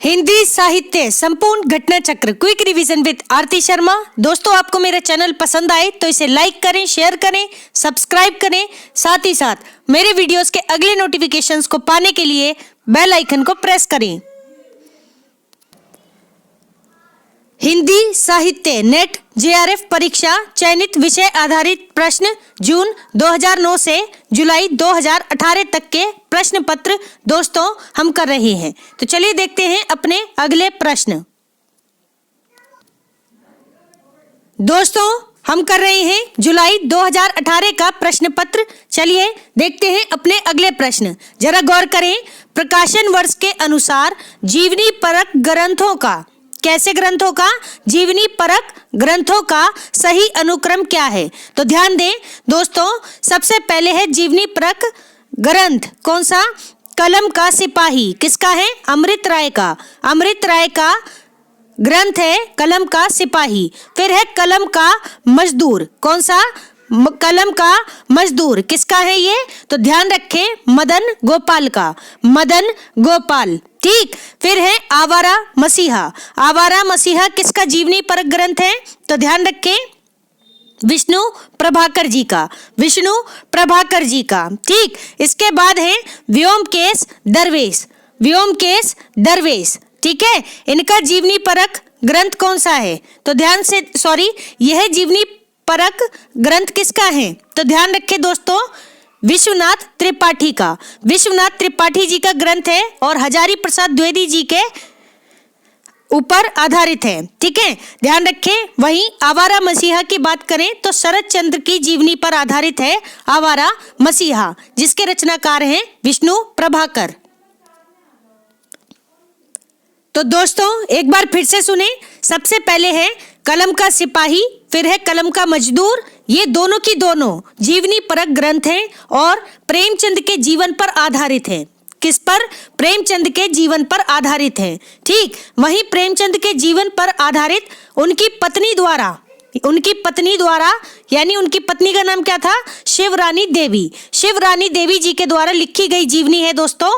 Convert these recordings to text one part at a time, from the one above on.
हिंदी साहित्य संपूर्ण घटना चक्र क्विक रिवीजन विद आरती शर्मा। दोस्तों, आपको मेरा चैनल पसंद आए तो इसे लाइक करें, शेयर करें, सब्सक्राइब करें। साथ ही साथ मेरे वीडियोस के अगले नोटिफिकेशंस को पाने के लिए बेल आइकन को प्रेस करें। हिंदी साहित्य नेट जेआरएफ परीक्षा चयनित विषय आधारित प्रश्न जून 2009 से जुलाई 2018 तक के प्रश्न पत्र दोस्तों हम कर रहे हैं। तो चलिए देखते हैं अपने अगले प्रश्न। दोस्तों, हम कर रहे हैं जुलाई 2018 का प्रश्न पत्र। चलिए देखते हैं अपने अगले प्रश्न। जरा गौर करें, प्रकाशन वर्ष के अनुसार जीवनी परक ग्रंथों का, कैसे ग्रंथों का, जीवनी परक ग्रंथों का सही अनुक्रम क्या है। तो ध्यान दें दोस्तों, सबसे पहले है जीवनी परक ग्रंथ। कौन सा? कलम का सिपाही। किसका है? अमृत राय का। अमृत राय का ग्रंथ है कलम का सिपाही। फिर है कलम का मजदूर। कौन सा? कलम का मजदूर। किसका है ये? तो ध्यान रखें, मदन गोपाल का। मदन गोपाल, ठीक। फिर है आवारा मसीहा। आवारा मसीहा किसका जीवनी परक ग्रंथ है? तो ध्यान रखें, विष्णु प्रभाकर जी का। विष्णु प्रभाकर जी का, ठीक। इसके बाद है व्योमकेश दरवेश। व्योमकेश दरवेश, ठीक है। इनका जीवनी परक ग्रंथ कौन सा है? तो ध्यान से, यह जीवनी परक ग्रंथ किसका है? तो ध्यान रखें दोस्तों, विश्वनाथ त्रिपाठी का। विश्वनाथ त्रिपाठी जी का ग्रंथ है और हजारी प्रसाद द्विवेदी जी के ऊपर आधारित है, ठीक है। ध्यान रखें। वहीं आवारा मसीहा की बात करें तो शरद चंद्र की जीवनी पर आधारित है आवारा मसीहा, जिसके रचनाकार हैं विष्णु प्रभाकर। तो दोस्तों एक बार फिर से सुने। सबसे पहले है कलम का सिपाही, फिर है कलम का मजदूर। ये दोनों की दोनों जीवनी परक ग्रंथ हैं और प्रेमचंद के जीवन पर आधारित हैं। किस पर? प्रेमचंद के जीवन पर आधारित है, ठीक। वहीं प्रेमचंद के जीवन पर आधारित उनकी पत्नी द्वारा यानी उनकी पत्नी का नाम क्या था? शिवरानी देवी। शिवरानी देवी जी के द्वारा लिखी गई जीवनी है दोस्तों।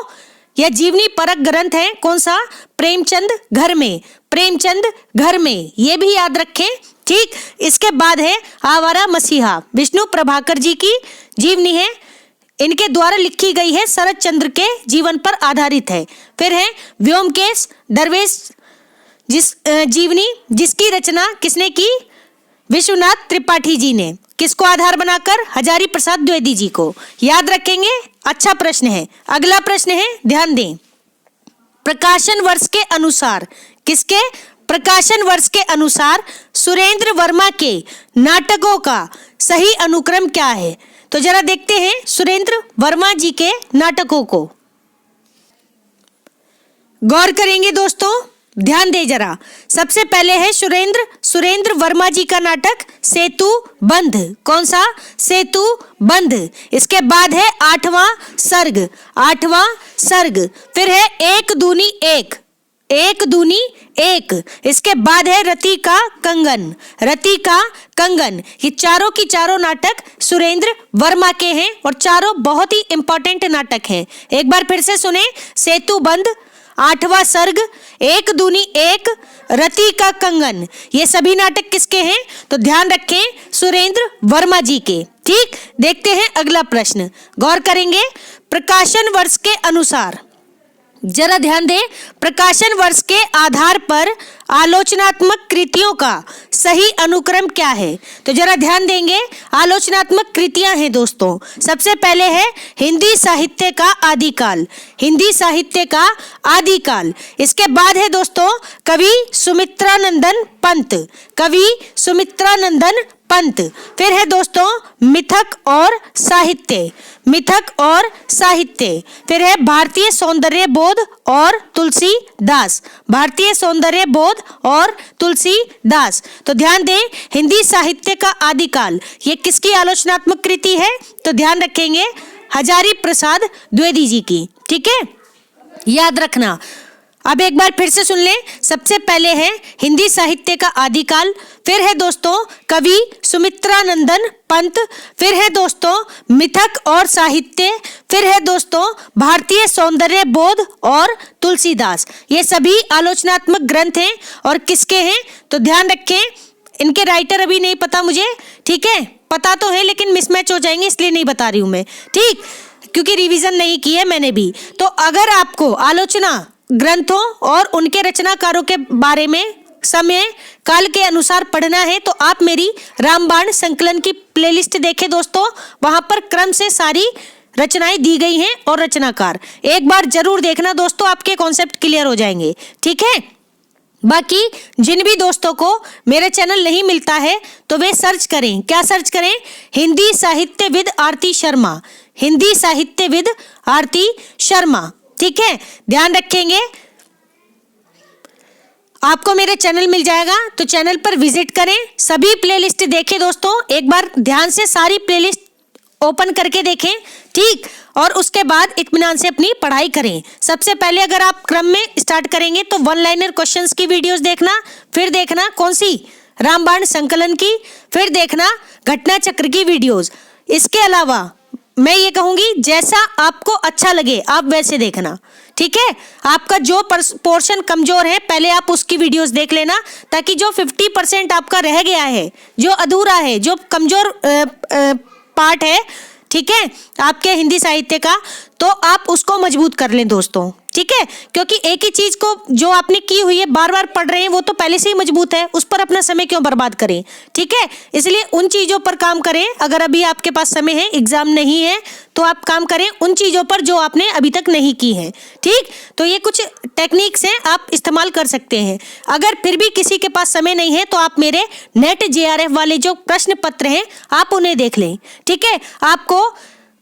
यह जीवनी परक ग्रंथ है। कौन सा? प्रेमचंद घर में। प्रेमचंद घर में, ये भी याद रखें, ठीक। इसके बाद है आवारा मसीहा, विष्णु प्रभाकर जी की जीवनी है। इनके द्वारा लिखी गई है, शरद चंद्र के जीवन पर आधारित है। फिर है व्योमकेश दरवेश जीवनी, जिसकी रचना किसने की? विश्वनाथ त्रिपाठी जी ने। किसको आधार बनाकर? हजारी प्रसाद द्विवेदी जी को। याद रखेंगे, अच्छा प्रश्न है। अगला प्रश्न है, ध्यान दें, प्रकाशन वर्ष के अनुसार, किसके? प्रकाशन वर्ष के अनुसार सुरेंद्र वर्मा के नाटकों का सही अनुक्रम क्या है। तो जरा देखते हैं सुरेंद्र वर्मा जी के नाटकों को। गौर करेंगे दोस्तों, ध्यान दे जरा। सबसे पहले है सुरेंद्र वर्मा जी का नाटक सेतु बंध। कौन सा? सेतु बंध। इसके बाद है आठवां सर्ग। आठवां सर्ग। फिर है एक दूनी एक। एक दूनी एक। इसके बाद है रति का कंगन। रति का कंगन। ये चारों की चारों नाटक सुरेंद्र वर्मा के हैं और चारों बहुत ही इंपॉर्टेंट नाटक हैं। एक बार फिर से सुने, सेतु बंध, आठवां सर्ग, एक दूनी एक, रति का कंगन। ये सभी नाटक किसके हैं? तो ध्यान रखें, सुरेंद्र वर्मा जी के, ठीक। देखते हैं अगला प्रश्न। गौर करेंगे, प्रकाशन वर्ष के अनुसार, जरा ध्यान दें, प्रकाशन वर्ष के आधार पर आलोचनात्मक कृतियों का सही अनुक्रम क्या है। तो जरा ध्यान देंगे, आलोचनात्मक कृतियां हैं दोस्तों। सबसे पहले है हिंदी साहित्य का आदिकाल। हिंदी साहित्य का आदिकाल। इसके बाद है दोस्तों कवि सुमित्रानंदन पंत। कवि सुमित्रानंदन पंत। फिर है दोस्तों मिथक और साहित्य। मिथक और साहित्य। फिर है भारतीय सौंदर्य बोध और तुलसीदास। भारतीय सौंदर्य बोध और तुलसीदास। तो ध्यान दें, हिंदी साहित्य का आदिकाल, ये किसकी आलोचनात्मक कृति है? तो ध्यान रखेंगे, हजारी प्रसाद द्विवेदी जी की, ठीक है। याद रखना, अब एक बार फिर से सुन लें। सबसे पहले है हिंदी साहित्य का आदिकाल, फिर है दोस्तों कवि सुमित्रानंदन पंत, फिर है दोस्तों मिथक और साहित्य, फिर है दोस्तों भारतीय सौंदर्य बोध और तुलसीदास। ये सभी आलोचनात्मक ग्रंथ हैं और किसके हैं तो ध्यान रखें, इनके राइटर अभी नहीं पता मुझे, ठीक है, पता तो है लेकिन मिसमैच हो जाएंगे इसलिए नहीं बता रही हूं मैं, ठीक, क्योंकि रिवीजन नहीं की है मैंने भी। तो अगर आपको आलोचना ग्रंथों और उनके रचनाकारों के बारे में समय काल के अनुसार पढ़ना है तो आप मेरी रामबाण संकलन की प्लेलिस्ट देखें दोस्तों, वहां पर क्रम से सारी रचनाएं दी गई हैं और रचनाकार एक बार जरूर देखना दोस्तों, आपके कॉन्सेप्ट क्लियर हो जाएंगे, ठीक है। बाकी जिन भी दोस्तों को मेरा चैनल नहीं मिलता है तो वे सर्च करें, क्या सर्च करें, हिंदी साहित्यविद आरती शर्मा, हिंदी साहित्यविद आरती शर्मा, ठीक है, ध्यान रखेंगे। आपको मेरे चैनल मिल जाएगा तो चैनल पर विजिट करें, सभी प्लेलिस्ट देखें दोस्तों, एक बार ध्यान से सारी प्लेलिस्ट ओपन करके देखें, ठीक, और उसके बाद इत्मीनान से अपनी पढ़ाई करें। सबसे पहले अगर आप क्रम में स्टार्ट करेंगे तो वन लाइनर क्वेश्चंस की वीडियोस देखना, फिर देखना कौन सी रामबाण संकलन की, फिर देखना घटना चक्र की वीडियोस। इसके अलावा मैं ये कहूंगी जैसा आपको अच्छा लगे आप वैसे देखना, ठीक है। आपका जो पोर्शन कमजोर है पहले आप उसकी वीडियोस देख लेना, ताकि जो 50% आपका रह गया है, जो अधूरा है, जो कमजोर पार्ट है, ठीक है, आपके हिंदी साहित्य का, तो आप उसको मजबूत कर लें दोस्तों, ठीक है, क्योंकि एक ही चीज को जो आपने की हुई है बार बार पढ़ रहे हैं वो तो पहले से ही मजबूत है, उस पर अपना समय क्यों बर्बाद करें, ठीक है। इसलिए उन चीजों पर काम करें, अगर अभी आपके पास समय है, एग्जाम नहीं है तो आप काम करें उन चीजों पर जो आपने अभी तक नहीं की है, ठीक। तो ये कुछ टेक्निक्स हैं आप इस्तेमाल कर सकते हैं। अगर फिर भी किसी के पास समय नहीं है तो आप मेरे नेट JRF वाले जो प्रश्न पत्र हैं आप उन्हें देख लें, ठीक है, आपको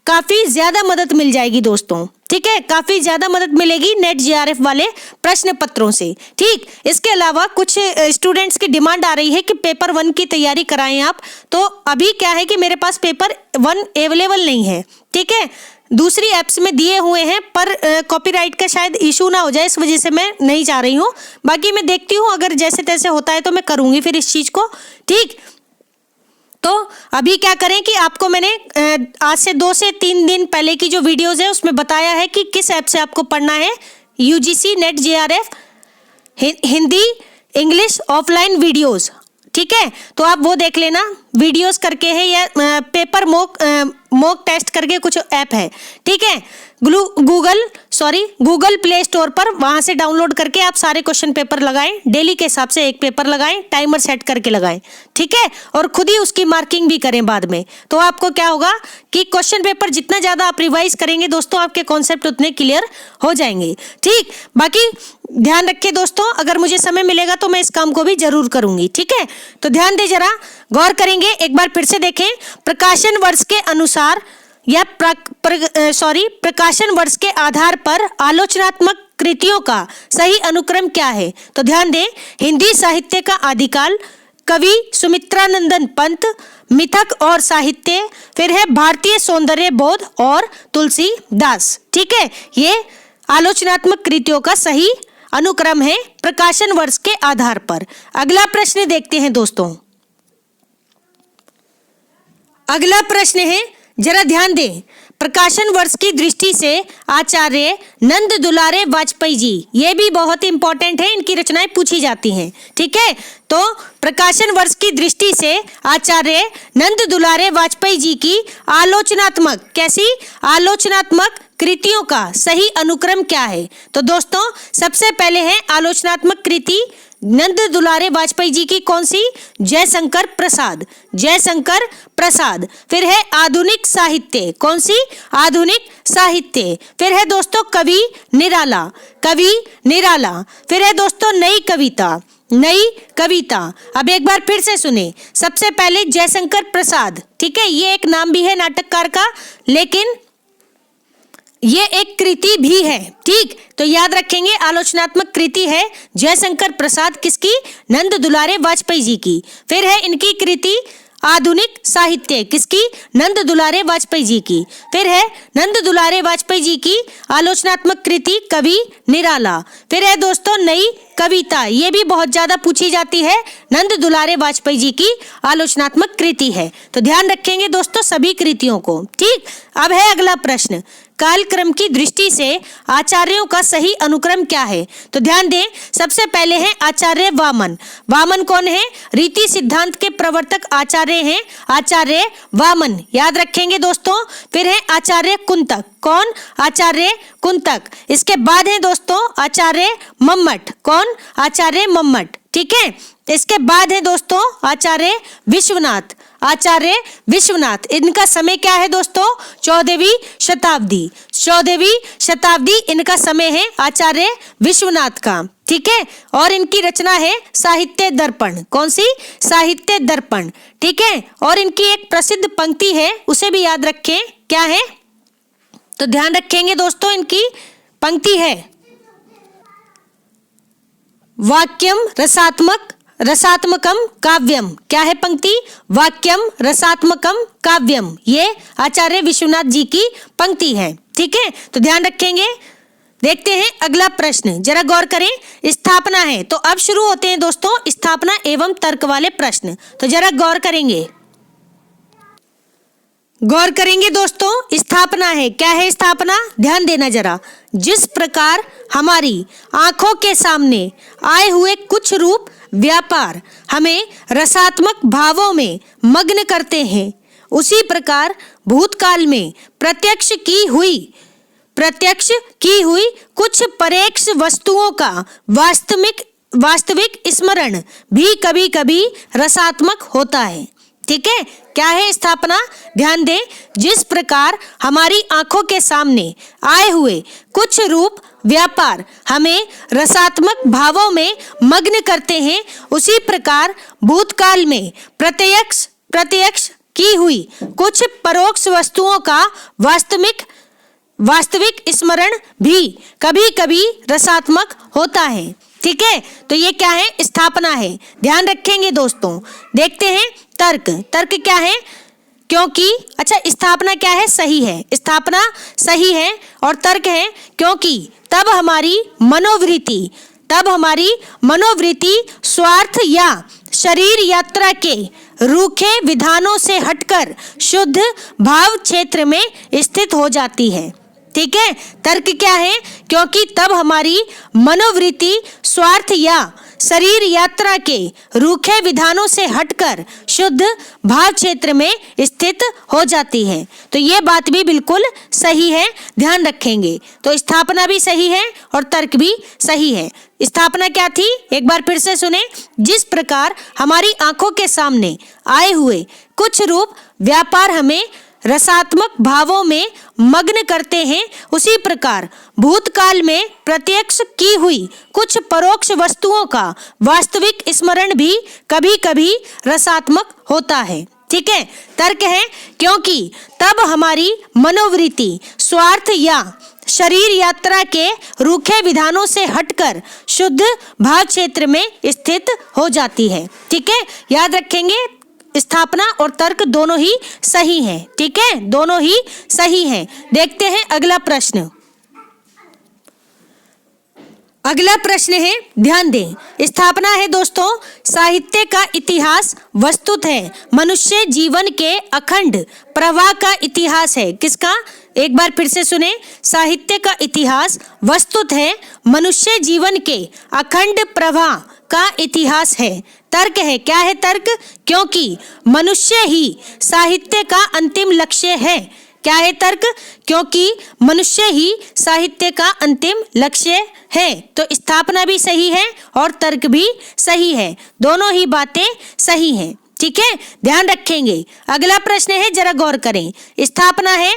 काफी ज्यादा मदद मिल जाएगी दोस्तों, ठीक है, काफी ज्यादा मदद मिलेगी नेट JRF वाले प्रश्न पत्रों से, ठीक। इसके अलावा कुछ स्टूडेंट्स की डिमांड आ रही है कि पेपर 1 की तैयारी कराएं आप, तो अभी क्या है कि मेरे पास पेपर 1 अवेलेबल नहीं है, ठीक है, दूसरी एप्स में दिए हुए हैं पर कॉपीराइट का शायद इशू ना हो जाए, इस वजह से मैं नहीं चाह रही हूँ। बाकी मैं देखती हूँ अगर जैसे तैसे होता है तो मैं करूंगी फिर इस चीज को, ठीक। तो अभी क्या करें कि आपको मैंने आज से 2 से 3 दिन पहले की जो वीडियोस है उसमें बताया है कि किस ऐप से आपको पढ़ना है, UGC net JRF Hindi English offline videos, ठीक है, तो आप वो देख लेना, वीडियोस करके है या पेपर मॉक टेस्ट करके कुछ ऐप है, ठीक है, गूगल प्ले स्टोर पर, वहां से डाउनलोड करके आप सारे क्वेश्चन पेपर लगाएं, डेली के हिसाब से एक पेपर लगाएं, टाइमर सेट करके लगाएं, ठीक है, और खुद ही उसकी मार्किंग भी करें बाद में। तो आपको क्या होगा कि क्वेश्चन पेपर जितना ज्यादा आप रिवाइज करेंगे दोस्तों आपके कॉन्सेप्ट उतने क्लियर हो जाएंगे, ठीक। बाकी ध्यान रखिए दोस्तों, अगर मुझे समय मिलेगा तो मैं इस काम को भी जरूर करूंगी, ठीक है। तो ध्यान दे, जरा गौर करेंगे, एक बार फिर से देखें, प्रकाशन वर्ष के अनुसार या प्रकाशन वर्ष के आधार पर आलोचनात्मक कृतियों का सही अनुक्रम क्या है। तो ध्यान दें, हिंदी साहित्य का आदिकाल, कवि सुमित्रानंदन पंत, मिथक और साहित्य, फिर है भारतीय सौंदर्य बोध और तुलसीदास, ठीक है, ये आलोचनात्मक कृतियों का सही अनुक्रम है प्रकाशन वर्ष के आधार पर। अगला प्रश्न देखते हैं दोस्तों, अगला प्रश्न है, जरा ध्यान दें, प्रकाशन वर्ष की दृष्टि से आचार्य नंद दुलारे वाजपेयी जी, ये भी बहुत इंपॉर्टेंट है, इनकी रचनाएं पूछी जाती हैं, ठीक है। तो प्रकाशन वर्ष की दृष्टि से आचार्य नंद दुलारे वाजपेयी जी की आलोचनात्मक, कैसी आलोचनात्मक कृतियों का सही अनुक्रम क्या है। तो दोस्तों सबसे पहले है आलोचनात्मक कृति नंद दुलारे वाजपेयी जी की, कौन सी, जयशंकर प्रसाद, जयशंकर प्रसाद। फिर है आधुनिक साहित्य, कौन सी, आधुनिक साहित्य। फिर है दोस्तों कवि निराला, कवि निराला। फिर है दोस्तों नई कविता, नई कविता। अब एक बार फिर से सुने, सबसे पहले जयशंकर प्रसाद, ठीक है, ये एक नाम भी है नाटककार का, लेकिन ये एक कृति भी है, ठीक। तो याद रखेंगे आलोचनात्मक कृति है जयशंकर प्रसाद, किसकी, नंद दुलारे वाजपेयी जी की। फिर है इनकी कृति आधुनिक साहित्य, किसकी? नंद दुलारे वाजपेयी जी की। फिर है नंद दुलारे वाजपेयी जी की आलोचनात्मक कृति कवि निराला। फिर है दोस्तों नई कविता, ये भी बहुत ज्यादा पूछी जाती है, नंद दुलारे वाजपेयी जी की आलोचनात्मक कृति है। तो ध्यान रखेंगे दोस्तों सभी कृतियों को। ठीक, अब है अगला प्रश्न, कालक्रम की दृष्टि से आचार्यों का सही अनुक्रम क्या है? तो ध्यान दें, सबसे पहले है आचार्य वामन। वामन कौन है? रीति सिद्धांत के प्रवर्तक आचार्य हैं आचार्य वामन, याद रखेंगे दोस्तों। फिर है आचार्य कुंतक, कौन? आचार्य कुंतक। इसके बाद है दोस्तों आचार्य मम्मट, कौन? आचार्य मम्मट, ठीक है। इसके बाद है दोस्तों आचार्य विश्वनाथ, आचार्य विश्वनाथ। इनका समय क्या है दोस्तों? 14वीं शताब्दी, 14वीं शताब्दी इनका समय है आचार्य विश्वनाथ का, ठीक है। और इनकी रचना है साहित्य दर्पण, कौन सी? साहित्य दर्पण, ठीक है। और इनकी एक प्रसिद्ध पंक्ति है, उसे भी याद रखें, क्या है? तो ध्यान रखेंगे दोस्तों, इनकी पंक्ति है वाक्यम रसात्मकम काव्यम। क्या है पंक्ति? वाक्यम रसात्मकम काव्यम, ये आचार्य विश्वनाथ जी की पंक्ति है, ठीक है। तो ध्यान रखेंगे। देखते हैं अगला प्रश्न, जरा गौर करें, स्थापना है। तो अब शुरू होते हैं दोस्तों स्थापना एवं तर्क वाले प्रश्न। तो जरा गौर करेंगे दोस्तों, स्थापना है। क्या है स्थापना? ध्यान देना जरा। जिस प्रकार हमारी आंखों के सामने आए हुए कुछ रूप व्यापार हमें रसात्मक भावों में मग्न करते हैं, उसी प्रकार भूतकाल में प्रत्यक्ष की हुई कुछ परोक्ष वस्तुओं का वास्तविक स्मरण भी कभी कभी रसात्मक होता है, ठीक है। क्या है स्थापना? ध्यान दें, जिस प्रकार हमारी आंखों के सामने आए हुए कुछ रूप व्यापार हमें रसात्मक भावों में मग्न करते हैं, उसी प्रकार भूतकाल में प्रत्यक्ष की हुई कुछ परोक्ष वस्तुओं का वास्तविक स्मरण भी कभी कभी रसात्मक होता है, ठीक है। तो ये क्या है? स्थापना है। ध्यान रखेंगे दोस्तों। देखते हैं तर्क क्या है? क्योंकि, अच्छा स्थापना क्या है? सही है, स्थापना सही है। और तर्क है क्योंकि तब हमारी मनोवृत्ति स्वार्थ या शरीर यात्रा के रूखे विधानों से हटकर शुद्ध भाव क्षेत्र में स्थित हो जाती है, ठीक है। तर्क क्या है? क्योंकि तब हमारी मनोवृत्ति स्वार्थ या शरीर यात्रा के रूखे विधानों से हटकर शुद्ध भाव क्षेत्र में स्थित हो जाती है। तो ये बात भी बिल्कुल सही है, ध्यान रखेंगे। तो स्थापना भी सही है और तर्क भी सही है। स्थापना क्या थी? एक बार फिर से सुने। जिस प्रकार हमारी आंखों के सामने आए हुए कुछ रूप व्यापार हमें रसात्मक भावों में मग्न करते हैं, उसी प्रकार भूतकाल में प्रत्यक्ष की हुई कुछ परोक्ष वस्तुओं का वास्तविक स्मरण भी कभी कभी रसात्मक होता है, ठीक है। तर्क है क्योंकि तब हमारी मनोवृत्ति स्वार्थ या शरीर यात्रा के रूखे विधानों से हटकर शुद्ध भाव क्षेत्र में स्थित हो जाती है, ठीक है। याद रखेंगे स्थापना और तर्क दोनों ही सही हैं, ठीक है, दोनों ही सही हैं। देखते हैं अगला प्रश्न। अगला प्रश्न है, ध्यान दें, स्थापना है दोस्तों, साहित्य का इतिहास वस्तुत है मनुष्य जीवन के अखंड प्रवाह का इतिहास है। किसका? एक बार फिर से सुने। साहित्य का इतिहास वस्तुत है मनुष्य जीवन के अखंड प्रवाह का इतिहास है। तर्क है, क्या है तर्क? क्योंकि मनुष्य ही साहित्य का अंतिम लक्ष्य है। क्या है तर्क? क्योंकि मनुष्य ही साहित्य का अंतिम लक्ष्य है। तो स्थापना भी सही है और तर्क भी सही है, दोनों ही बातें सही हैं, ठीक है, ध्यान रखेंगे। अगला प्रश्न है, जरा गौर करें। स्थापना है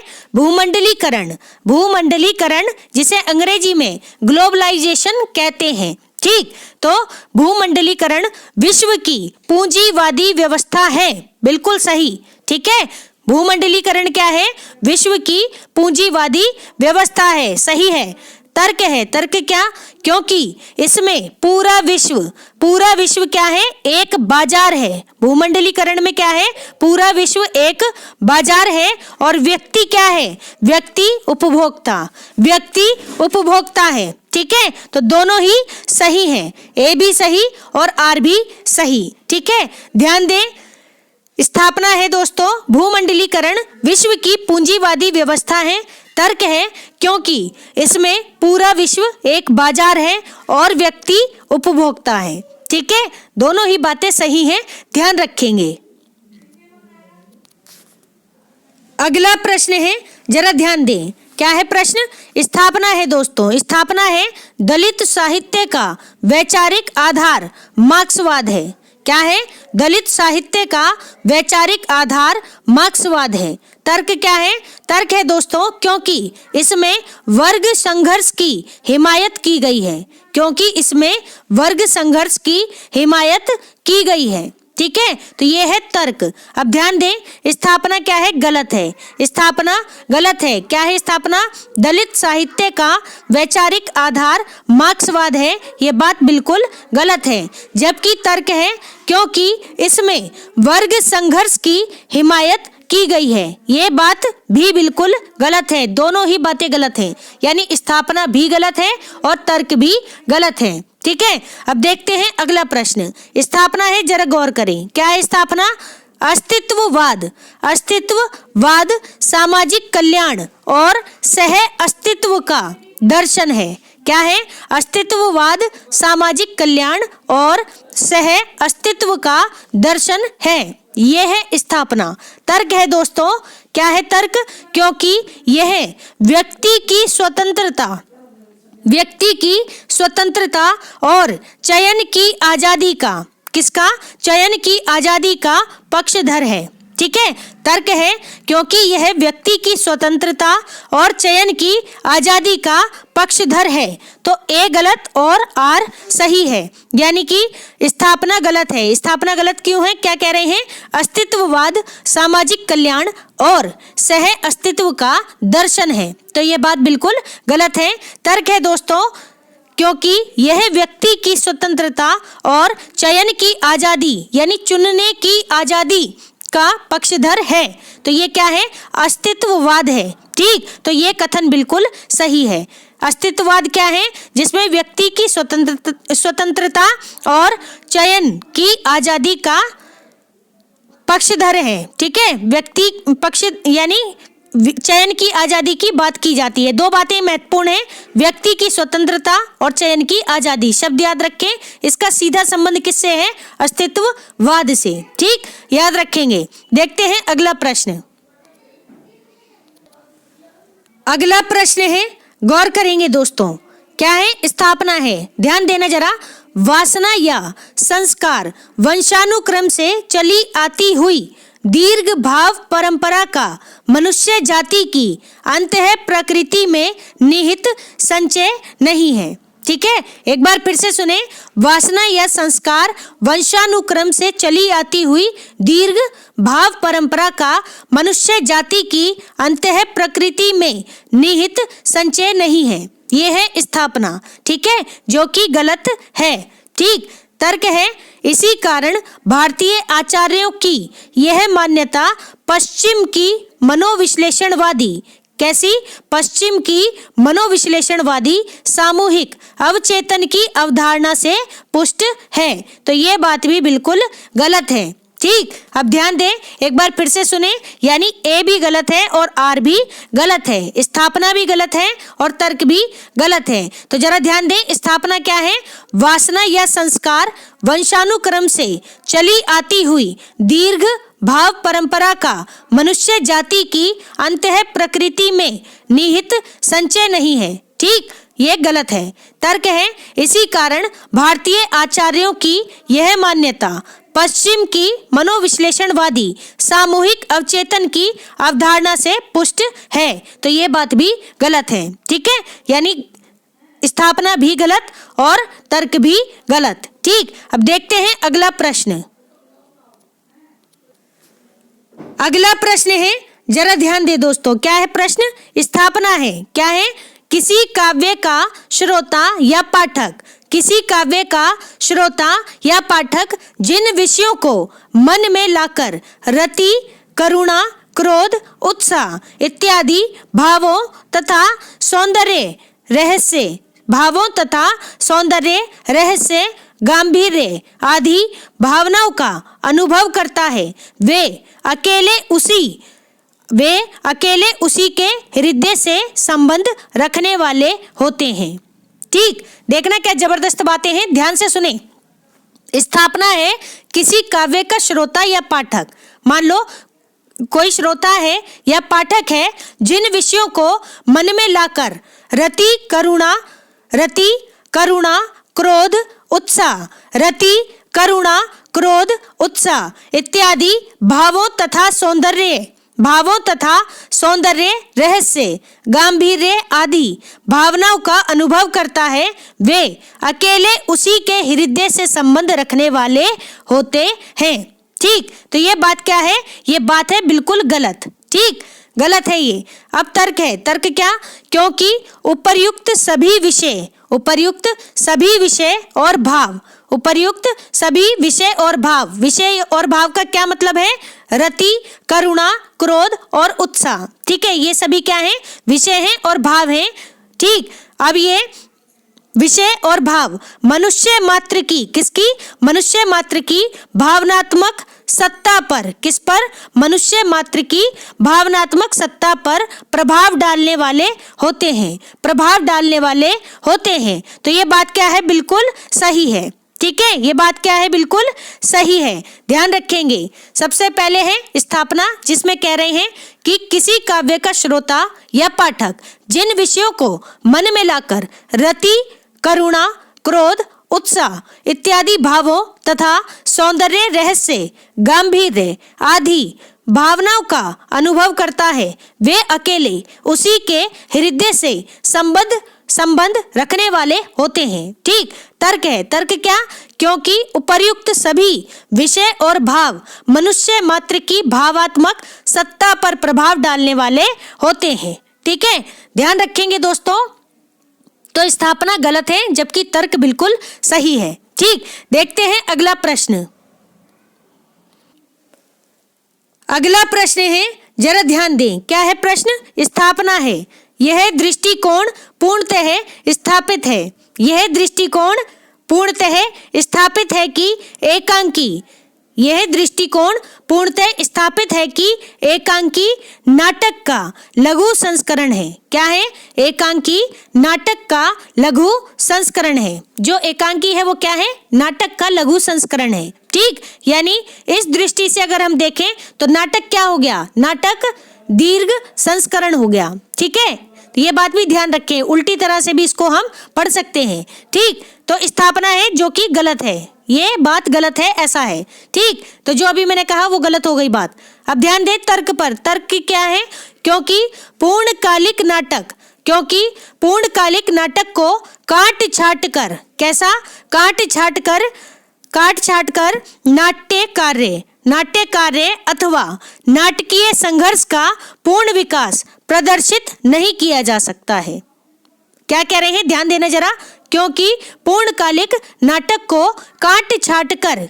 भूमंडलीकरण जिसे अंग्रेजी में ग्लोबलाइजेशन कहते हैं, ठीक। तो भूमंडलीकरण विश्व की पूंजीवादी व्यवस्था है, बिल्कुल सही, ठीक है। भूमंडलीकरण क्या है? विश्व की पूंजीवादी व्यवस्था है, सही है। तर्क है, तर्क क्या? क्योंकि इसमें पूरा विश्व क्या है, एक बाजार है। भूमंडलीकरण में क्या है, पूरा विश्व एक बाजार है। और व्यक्ति क्या है, व्यक्ति उपभोक्ता है। ठीक है, तो दोनों ही सही हैं, ए भी सही और आर भी सही। ठीक है, ध्यान दें, स्थापना है दोस्तों, भूमंडलीकरण विश्व की पूंजीवादी व्यवस्था है। तर्क है क्योंकि इसमें पूरा विश्व एक बाजार है और व्यक्ति उपभोक्ता है। ठीक है, दोनों ही बातें सही हैं, ध्यान रखेंगे। अगला प्रश्न है, जरा ध्यान दें, क्या है प्रश्न, स्थापना है दोस्तों, स्थापना है दलित साहित्य का वैचारिक आधार मार्क्सवाद है। क्या है, दलित साहित्य का वैचारिक आधार मार्क्सवाद है। तर्क क्या है, तर्क है दोस्तों क्योंकि इसमें वर्ग संघर्ष की हिमायत की गई है, क्योंकि इसमें वर्ग संघर्ष की हिमायत की गई है। ठीक है, तो ये है तर्क। अब ध्यान दें, स्थापना क्या है, गलत है, स्थापना गलत है। क्या है स्थापना, दलित साहित्य का वैचारिक आधार मार्क्सवाद है, ये बात बिल्कुल गलत है। जबकि तर्क है क्योंकि इसमें वर्ग संघर्ष की हिमायत की गई है, ये बात भी बिल्कुल गलत है। दोनों ही बातें गलत हैं, यानी स्थापना भी गलत है और तर्क भी गलत है। ठीक है, अब देखते हैं अगला प्रश्न, स्थापना है, जरा गौर करें, क्या है स्थापना, अस्तित्ववाद सामाजिक कल्याण और सह अस्तित्व का दर्शन है। क्या है, अस्तित्ववाद सामाजिक कल्याण और सह अस्तित्व का दर्शन है, यह है स्थापना। तर्क है दोस्तों, क्या है तर्क, क्योंकि यह व्यक्ति की स्वतंत्रता और चयन की आजादी का, किसका, चयन की आजादी का पक्षधर है। ठीक है, तर्क है क्योंकि यह व्यक्ति की स्वतंत्रता और चयन की आजादी का पक्षधर है, तो ए गलत और आर सही है, यानी कि स्थापना गलत है। स्थापना गलत क्यों है, क्या कह रहे हैं, अस्तित्ववाद सामाजिक कल्याण और सह अस्तित्व का दर्शन है, तो ये बात बिल्कुल गलत है। तर्क है दोस्तों क्योंकि यह व्यक्ति की स्वतंत्रता और चयन की आजादी यानी चुनने की आजादी का पक्षधर है, तो ये क्या है, अस्तित्ववाद है। ठीक, तो ये कथन बिल्कुल सही है। अस्तित्ववाद क्या है, जिसमें व्यक्ति की स्वतंत्रता और चयन की आजादी का पक्षधर है। ठीक है, व्यक्ति पक्ष यानी चयन की आजादी की बात की जाती है। दो बातें महत्वपूर्ण हैं, व्यक्ति की स्वतंत्रता और चयन की आजादी, शब्द याद रखें, इसका सीधा संबंध किससे है, अस्तित्ववाद से। ठीक, याद रखेंगे। देखते हैं अगला प्रश्न। अगला प्रश्न है, गौर करेंगे दोस्तों, क्या है, स्थापना है, ध्यान देना जरा, वासना या संस्कार वंशानुक्रम से चली आती हुई दीर्घ भाव परंपरा का मनुष्य जाति की अंतः प्रकृति में निहित संचय नहीं है। ठीक है, एक बार फिर से सुने, वासना या संस्कार वंशानुक्रम से चली आती हुई दीर्घ भाव परंपरा का मनुष्य जाति की अंतः प्रकृति में निहित संचय नहीं है, यह है स्थापना। ठीक है, जो कि गलत है। ठीक, तर्क है, इसी कारण भारतीय आचार्यों की यह मान्यता पश्चिम की मनोविश्लेषणवादी, कैसी, पश्चिम की मनोविश्लेषणवादी सामूहिक अवचेतन की अवधारणा से पुष्ट है, तो ये बात भी बिल्कुल गलत है। ठीक, अब ध्यान दें, एक बार फिर से सुने, यानी ए भी गलत है और आर भी गलत है, स्थापना भी गलत है और तर्क भी गलत है। तो जरा ध्यान दें, स्थापना क्या है, वासना या संस्कार वंशानुक्रम से चली आती हुई दीर्घ भाव परंपरा का मनुष्य जाति की अंतः प्रकृति में निहित संचय नहीं है। ठीक, ये गलत है। तर्क है, इसी कारण भारतीय आचार्यों की यह मान्यता पश्चिम की मनोविश्लेषणवादी सामूहिक अवचेतन की अवधारणा से पुष्ट है, तो ये बात भी गलत है। ठीक है, यानी स्थापना भी गलत और तर्क भी गलत। ठीक, अब देखते हैं अगला प्रश्न। अगला प्रश्न है, जरा ध्यान दे दोस्तों, क्या है प्रश्न, स्थापना है, क्या है, किसी काव्य का श्रोता या पाठक, किसी काव्य का श्रोता या पाठक जिन विषयों को मन में लाकर रति, करुणा, क्रोध, उत्साह इत्यादि भावों तथा सौंदर्य रहस्य, गांधीर्य आदि भावनाओं का अनुभव करता है, वे अकेले उसी के हृदय से संबंध रखने वाले होते हैं। ठीक, देखना क्या जबरदस्त बातें हैं, ध्यान से सुने। स्थापना है किसी काव्य का श्रोता या पाठक। मान लो कोई श्रोता है या पाठक है जिन विषयों को मन में लाकर रति, करुणा, क्रोध, उत्साह, रति, करुणा, क्रोध, उत्साह इत्यादि भावों तथा सौंदर्य, रहस्य, गांधीर्य आदि भावनाओं का अनुभव करता है, वे अकेले उसी के हृदय से संबंध रखने वाले होते हैं। ठीक, तो ये बात क्या है? ये बात है बिल्कुल गलत। ठीक, गलत है ये। अब तर्क है, तर्क क्या? क्योंकि उपर्युक्त सभी विषय और भाव, विषय और भाव का क्या मतलब है? रति, करुणा, क्रोध और उत्साह। ठीक है, ये सभी क्या है? विषय हैं और भाव हैं। ठीक, अब ये विषय और भाव मनुष्य मात्र की भावनात्मक सत्ता पर, किस पर? मनुष्य मात्र की भावनात्मक सत्ता पर प्रभाव डालने वाले होते हैं। तो ये बात क्या है? बिल्कुल सही है। ठीक है, ये बात क्या है? बिल्कुल सही है, ध्यान रखेंगे। सबसे पहले है स्थापना, जिसमें कह रहे हैं कि किसी काव्य का श्रोता या पाठक जिन विषयों को मन में लाकर रति, करुणा, क्रोध, उत्साह इत्यादि भावों तथा सौंदर्य, रहस्य, गांधीर्य आदि भावनाओं का अनुभव करता है, वे अकेले उसी के हृदय से संबंध रखने वाले होते हैं। ठीक, तर्क है, तर्क क्या? क्योंकि उपर्युक्त सभी विषय और भाव मनुष्य मात्र की भावात्मक सत्ता पर प्रभाव डालने वाले होते हैं। ठीक है, ध्यान रखेंगे दोस्तों। तो स्थापना गलत है जबकि तर्क बिल्कुल सही है। ठीक, देखते हैं अगला प्रश्न। अगला प्रश्न है, जरा ध्यान दें, क्या है प्रश्न? स्थापना है, यह दृष्टिकोण पूर्णतः स्थापित है कि एकांकी नाटक का लघु संस्करण है। क्या है? एकांकी नाटक का लघु संस्करण है। जो एकांकी है वो क्या है? नाटक का लघु संस्करण है। ठीक, यानी इस दृष्टि से अगर हम देखें तो नाटक क्या हो गया? नाटक दीर्घ संस्करण हो गया। ठीक है, तो ये बात भी ध्यान रखें, उल्टी तरह से भी इसको हम पढ़ सकते हैं। ठीक, तो स्थापना है जो कि गलत है, ये बात गलत है, ऐसा है। ठीक, तो जो अभी मैंने कहा वो गलत हो गई बात। अब ध्यान दें तर्क पर। तर्क क्या है? क्योंकि पूर्णकालिक नाटक को काट छाट कर, कैसा? काट छाट कर नाट्य कार्य अथवा नाटकीय संघर्ष का पूर्ण विकास प्रदर्शित नहीं किया जा सकता है। क्या कह रहे हैं? ध्यान देना जरा। क्योंकि पूर्णकालिक नाटक को काट छाट कर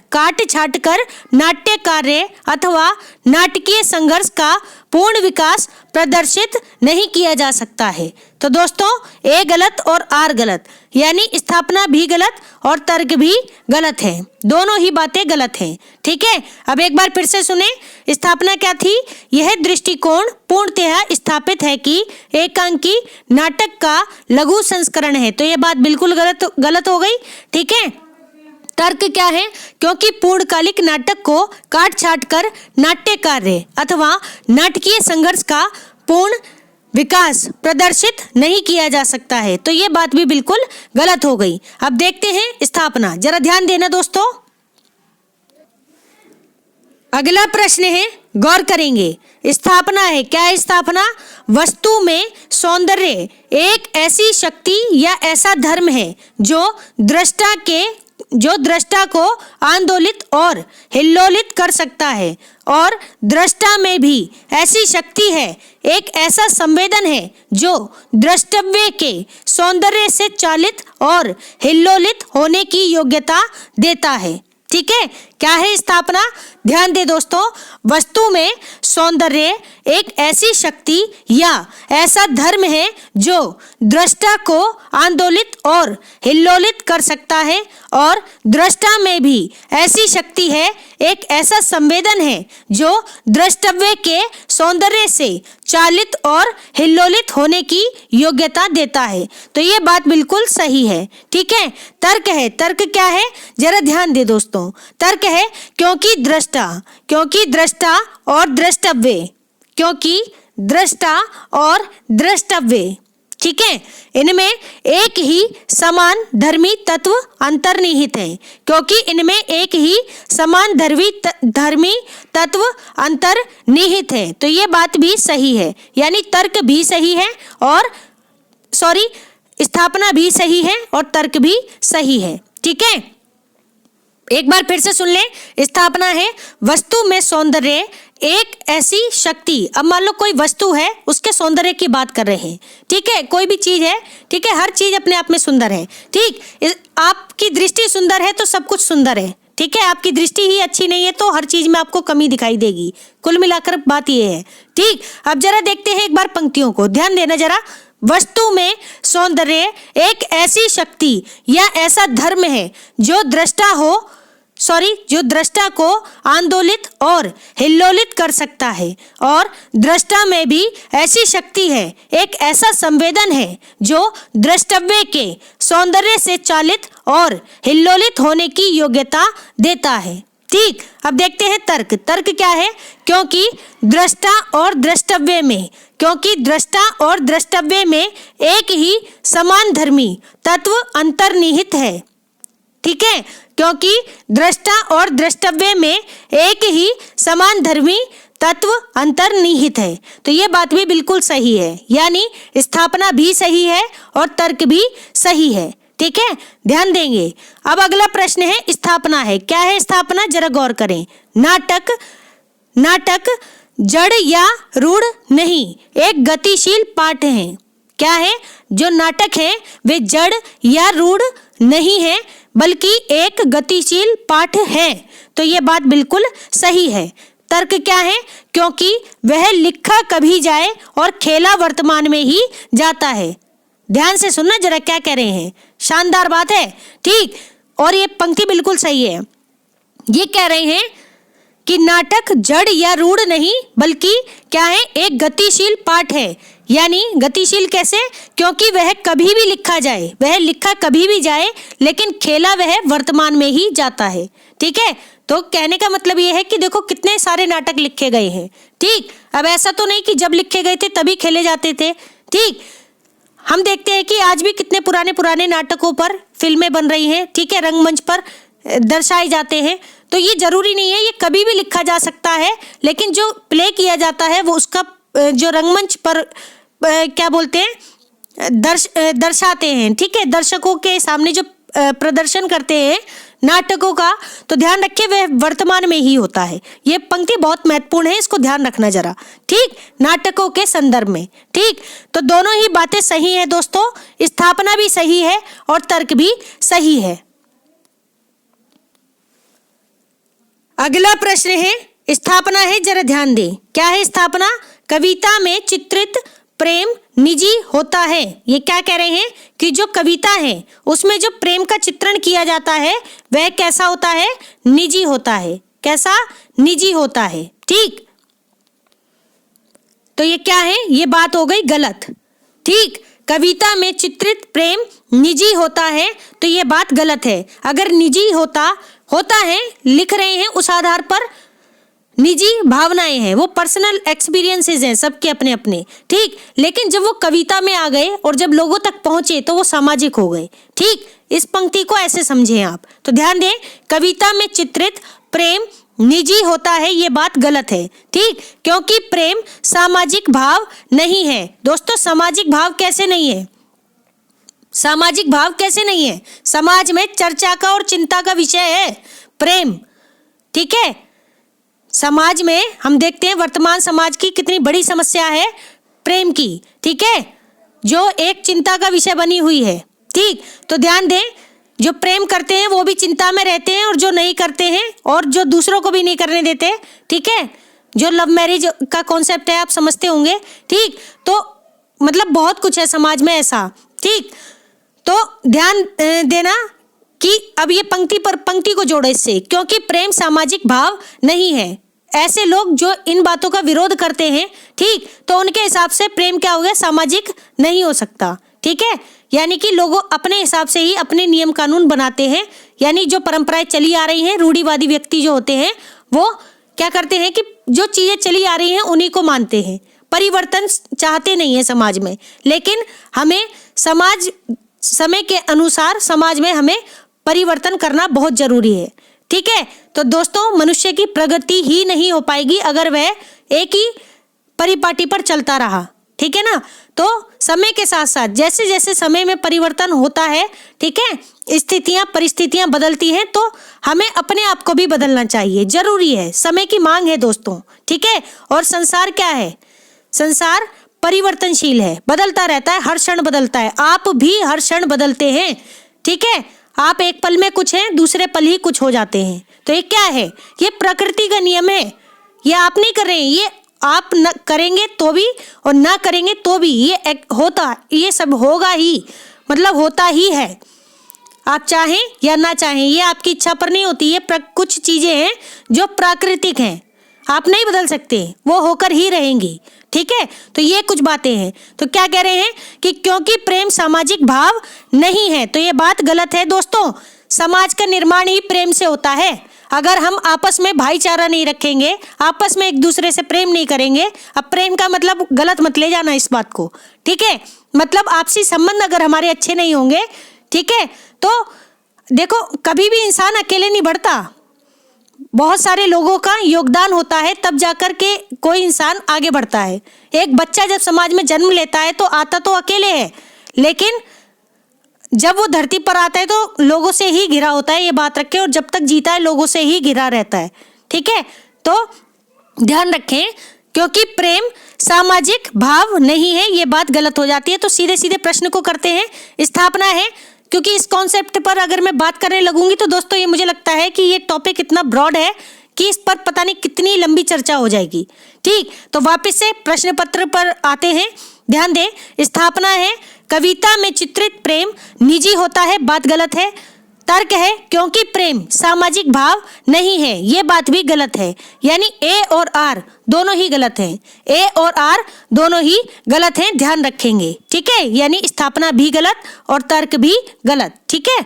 नाट्य कार्य अथवा नाटकीय संघर्ष का पूर्ण विकास प्रदर्शित नहीं किया जा सकता है। तो दोस्तों ए गलत और आर गलत, यानी स्थापना भी गलत और तर्क भी गलत है, दोनों ही बातें गलत हैं। ठीक है, अब एक बार फिर से सुने। स्थापना क्या थी? यह दृष्टिकोण पूर्णतः स्थापित है कि एकांकी नाटक का लघु संस्करण है। तो यह बात बिल्कुल गलत हो गई। ठीक है, तर्क क्या है? क्योंकि पूर्णकालिक नाटक को काट छाट कर नाट्य कार्य अथवा नाटकीय संघर्ष का पूर्ण विकास प्रदर्शित नहीं किया जा सकता है। तो ये बात भी बिल्कुल गलत हो गई। अब देखते हैं स्थापना, जरा ध्यान देना दोस्तों। अगला प्रश्न है, गौर करेंगे। स्थापना है, क्या है स्थापना? वस्तु में सौंदर्य एक ऐसी शक्ति या ऐसा धर्म है जो दृष्टा के जो दृष्टा को आंदोलित और हिल्लोलित कर सकता है, और दृष्टा में भी ऐसी शक्ति है, एक ऐसा संवेदन है जो द्रष्टव्य के सौंदर्य से चालित और हिल्लोलित होने की योग्यता देता है। ठीक है, क्या है स्थापना? ध्यान दे दोस्तों, वस्तु में सौंदर्य एक ऐसी शक्ति या ऐसा धर्म है जो दृष्टा को आंदोलित और हिल्लोलित कर सकता है, और दृष्टा में भी ऐसी शक्ति है, एक ऐसा संवेदन है जो द्रष्टव्य के सौंदर्य से चालित और हिल्लोलित होने की योग्यता देता है। तो ये बात बिल्कुल सही है। ठीक है, तर्क है। तर्क क्या है? जरा ध्यान दे दोस्तों, तर्क है क्योंकि दृष्टा और द्रष्टव्य, क्योंकि दृष्टा और द्रष्टव्य, ठीक है, इनमें एक ही समान धर्मी तत्व अंतर्निहित है। क्योंकि इनमें एक ही समान धर्मी तत्व अंतर्निहित है, तो ये बात भी सही है, यानी तर्क भी सही है और स्थापना भी सही है और तर्क भी सही है। ठीक है, एक बार फिर से सुन ले। स्थापना है वस्तु में सौंदर्य एक ऐसी शक्ति। अब मान लो कोई वस्तु है, उसके सौंदर्य की बात कर रहे हैं। ठीक है, कोई भी चीज है, ठीक है, हर चीज अपने आप में सुंदर है। ठीक, आपकी दृष्टि सुंदर है तो सब कुछ सुंदर है। ठीक है, आपकी दृष्टि ही अच्छी नहीं है तो हर चीज में आपको कमी दिखाई देगी। कुल मिलाकर बात ये है। ठीक, अब जरा देखते हैं एक बार पंक्तियों को, ध्यान देना जरा। वस्तु में सौंदर्य एक ऐसी शक्ति या ऐसा धर्म है जो दृष्टा को आंदोलित और हिल्लोलित कर सकता है, और दृष्टा में भी ऐसी शक्ति है, एक ऐसा संवेदन है जो द्रष्टव्य के सौंदर्य से चालित और हिल्लोलित होने की योग्यता देता है। ठीक, अब देखते हैं तर्क। तर्क क्या है? क्योंकि दृष्टा और द्रष्टव्य में एक ही समान धर्मी तत्व अंतर्निहित है। ठीक है, क्योंकि दृष्टा और द्रष्टव्य में एक ही समान धर्मी तत्व अंतर्निहित है, तो ये बात भी बिल्कुल सही है, यानी स्थापना भी सही है और तर्क भी सही है। ठीक है, ध्यान देंगे। अब अगला प्रश्न है स्थापना है। क्या है स्थापना? जरा गौर करें। नाटक जड़ या रूढ़ नहीं, एक गतिशील पाठ है। क्या है? जो नाटक है वे जड़ या रूढ़ नहीं है, बल्कि एक गतिशील पाठ है, तो ये बात बिल्कुल सही है। तर्क क्या है? क्योंकि वह लिखा कभी जाए और खेला वर्तमान में ही जाता है। ध्यान से सुनना जरा क्या कह रहे हैं, शानदार बात है। ठीक, और ये पंक्ति बिल्कुल सही है। ये कह रहे हैं कि नाटक जड़ या रूढ़ नहीं, बल्कि क्या है? एक गतिशील पाठ है। यानी गतिशील कैसे? क्योंकि वह कभी भी लिखा जाए, वह लिखा कभी भी जाए, लेकिन खेला वह वर्तमान में ही जाता है। ठीक है, तो कहने का मतलब यह है कि देखो कितने सारे नाटक लिखे गए हैं। ठीक, अब ऐसा तो नहीं कि जब लिखे गए थे तभी खेले जाते थे। ठीक, हम देखते हैं कि आज भी कितने पुराने नाटकों पर फिल्में बन रही हैं। ठीक है, रंगमंच पर दर्शाए जाते हैं, तो ये जरूरी नहीं है, ये कभी भी लिखा जा सकता है, लेकिन जो प्ले किया जाता है वो उसका जो रंगमंच पर क्या बोलते हैं, दर्शाते हैं। ठीक है, दर्शकों के सामने जो प्रदर्शन करते हैं नाटकों का, तो ध्यान रखिए वह वर्तमान में ही होता है। ये पंक्ति बहुत महत्वपूर्ण है, इसको ध्यान रखना जरा। ठीक, नाटकों के संदर्भ में। ठीक, तो दोनों ही बातें सही है दोस्तों, स्थापना भी सही है और तर्क भी सही है। अगला प्रश्न है स्थापना है, जरा ध्यान दें। क्या है स्थापना? कविता में चित्रित प्रेम निजी होता है। ये क्या कह रहे हैं कि जो कविता है उसमें जो प्रेम का चित्रण किया जाता है वह कैसा होता है? निजी होता है। कैसा? निजी होता है। ठीक, तो ये क्या है? ये बात हो गई गलत। ठीक, कविता में चित्रित प्रेम निजी होता है, तो ये बात गलत है। अगर निजी होता है, लिख रहे हैं उस आधार पर, निजी भावनाएं हैं, वो पर्सनल एक्सपीरियंसेस हैं सबके अपने अपने। ठीक, लेकिन जब वो कविता में आ गए और जब लोगों तक पहुंचे तो वो सामाजिक हो गए। ठीक, इस पंक्ति को ऐसे समझें आप। तो ध्यान दें, कविता में चित्रित प्रेम निजी होता है, ये बात गलत है। ठीक, क्योंकि प्रेम सामाजिक भाव नहीं है। दोस्तों, सामाजिक भाव कैसे नहीं है? सामाजिक भाव कैसे नहीं है? समाज में चर्चा का और चिंता का विषय है प्रेम। ठीक है, समाज में हम देखते हैं वर्तमान समाज की कितनी बड़ी समस्या है प्रेम की। ठीक है, जो एक चिंता का विषय बनी हुई है। ठीक, तो ध्यान दें, जो प्रेम करते हैं वो भी चिंता में रहते हैं, और जो नहीं करते हैं और जो दूसरों को भी नहीं करने देते। ठीक है, जो लव मैरिज का कॉन्सेप्ट है आप समझते होंगे। ठीक, तो मतलब बहुत कुछ है समाज में ऐसा। ठीक, तो ध्यान देना कि अब ये पंक्ति को जोड़े इससे, क्योंकि प्रेम सामाजिक भाव नहीं है। ऐसे लोग जो इन बातों का विरोध करते हैं, ठीक, तो उनके हिसाब से प्रेम क्या हो गया? सामाजिक नहीं हो सकता। ठीक है, यानी कि लोग अपने हिसाब से ही अपने नियम कानून बनाते हैं, यानी जो परंपराएं चली आ रही हैं, रूढ़िवादी व्यक्ति जो होते हैं वो क्या करते हैं कि जो चीजें चली आ रही हैं उन्हीं को मानते हैं, परिवर्तन चाहते नहीं है समाज में। लेकिन हमें समाज समय के अनुसार समाज में हमें परिवर्तन करना बहुत जरूरी है। ठीक है, तो दोस्तों मनुष्य की प्रगति ही नहीं हो पाएगी अगर वह एक ही परिपाटी पर चलता रहा। ठीक है ना, तो समय के साथ साथ जैसे जैसे समय में परिवर्तन होता है, ठीक है, स्थितियां परिस्थितियां बदलती हैं, तो हमें अपने आप को भी बदलना चाहिए, जरूरी है, समय की मांग है दोस्तों। ठीक है, और संसार क्या है? संसार परिवर्तनशील है, बदलता रहता है, हर क्षण बदलता है। आप भी हर क्षण बदलते हैं। ठीक है, आप एक पल में कुछ हैं, दूसरे पल ही कुछ हो जाते हैं। तो ये क्या है? ये प्रकृति का नियम है, ये आप नहीं कर रहे हैं, ये आप न करेंगे तो भी और ना करेंगे तो भी ये होता, ये सब होगा ही, मतलब होता ही है। आप चाहें या ना चाहें, ये आपकी इच्छा पर नहीं होती। ये कुछ चीजें हैं जो प्राकृतिक हैं, आप नहीं बदल सकते, वो होकर ही रहेंगी। ठीक है, तो ये कुछ बातें हैं। तो क्या कह रहे हैं कि क्योंकि प्रेम सामाजिक भाव नहीं है, तो ये बात गलत है दोस्तों। समाज का निर्माण ही प्रेम से होता है। अगर हम आपस में भाईचारा नहीं रखेंगे, आपस में एक दूसरे से प्रेम नहीं करेंगे, अब प्रेम का मतलब गलत मत ले जाना इस बात को। ठीक है, मतलब आपसी संबंध अगर हमारे अच्छे नहीं होंगे, ठीक है, तो देखो कभी भी इंसान अकेले नहीं बढ़ता, बहुत सारे लोगों का योगदान होता है तब जाकर के कोई इंसान आगे बढ़ता है। एक बच्चा जब समाज में जन्म लेता है तो आता तो अकेले है, लेकिन जब वो धरती पर आता है तो लोगों से ही घिरा होता है, ये बात रखें, और जब तक जीता है लोगों से ही घिरा रहता है। ठीक है, तो ध्यान रखें, क्योंकि प्रेम सामाजिक भाव नहीं है, ये बात गलत हो जाती है। तो सीधे सीधे प्रश्न को करते हैं, स्थापना है, क्योंकि इस कॉन्सेप्ट पर अगर मैं बात करने लगूंगी तो दोस्तों ये मुझे लगता है कि ये टॉपिक इतना ब्रॉड है कि इस पर पता नहीं कितनी लंबी चर्चा हो जाएगी। ठीक, तो वापस से प्रश्न पत्र पर आते हैं। ध्यान दें, स्थापना है, कविता में चित्रित प्रेम निजी होता है, बात गलत है। तर्क है, क्योंकि प्रेम सामाजिक भाव नहीं है, ये बात भी गलत है। यानी ए और आर दोनों ही गलत हैं, ए और आर दोनों ही गलत हैं, ध्यान रखेंगे। ठीक है, यानी स्थापना भी गलत और तर्क भी गलत। ठीक है,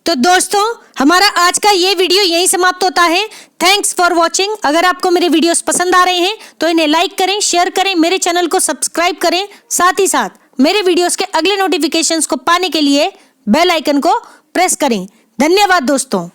तो दोस्तों हमारा आज का ये वीडियो यहीं समाप्त होता है। Thanks for watching. अगर आपको मेरे वीडियोस पसंद आ रहे हैं तो इन्हें लाइक करें, शेयर करें, मेरे चैनल को सब्सक्राइब करें, साथ ही साथ मेरे वीडियोस के अगले नोटिफिकेशंस को पाने के लिए बेल आइकन को प्रेस करें। धन्यवाद दोस्तों।